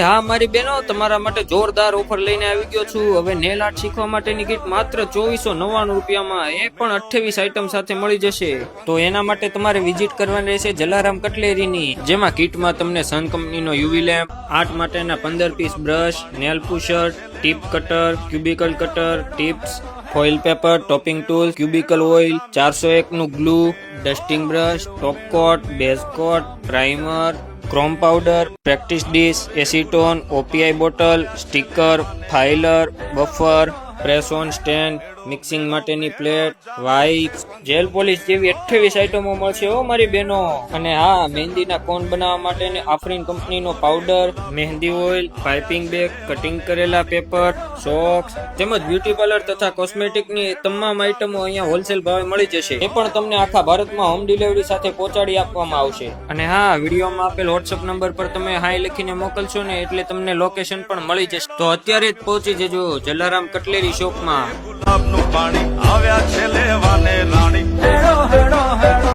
હા મારી બહેનો, તમારા માટે જોરદાર ઓફર લઈને આવી ગયો છું. હવે નેલ આર્ટ શીખવા માટેની કીટ માત્ર 2499 રૂપિયામાં, એ પણ 28 આઈટમ સાથે મળી જશે. તો એના માટે તમારે વિઝિટ કરવાની રહેશે જલારામ કટલેરીની, જેમાં કીટમાં તમને સન કંપનીનો યુવી લેમ્પ, આર્ટ માટેના 15 piece brush, nail pusher, tip cutter, cuticle cutter, tips, foil paper, topping tool, cuticle oil, 401 નું glue, dusting brush, top coat, base coat, primer, chrome powder, practice dish, acetone, OPI bottle, sticker, filer, buffer, press on stand, mixing માટેની plate, wipes, gel polish જેવી 28 આઈટમો મળશે હો મારી બહેનો. અને હા, મહેંદીના કોન બનાવવા માટેની આફરીન કંપનીનો પાવડર, મહેંદી ઓઇલ, પાઇપિંગ બેગ, કટિંગ કરેલા પેપર, સોક્સ તેમજ બ્યુટી પાર્લર તથા કોસ્મેટિકની તમામ આઈટમો અહીંયા હોલસેલ ભાવે મળી જશે. એ પણ તમને આખા ભારતમાં હોમ ડિલિવરી સાથે પહોંચાડી આપવામાં આવશે. અને હા, વિડીયોમાં આપેલ વોટ્સઅપ નંબર પર તમે હાય લખીને મોકલશો ને એટલે તમને લોકેશન પણ મળી જશે. તો અત્યારે જ પહોંચી જજો જલારામ કટલેરી શોપમાં. ગુલાબનું પાણી આવ્યા છે લેવા.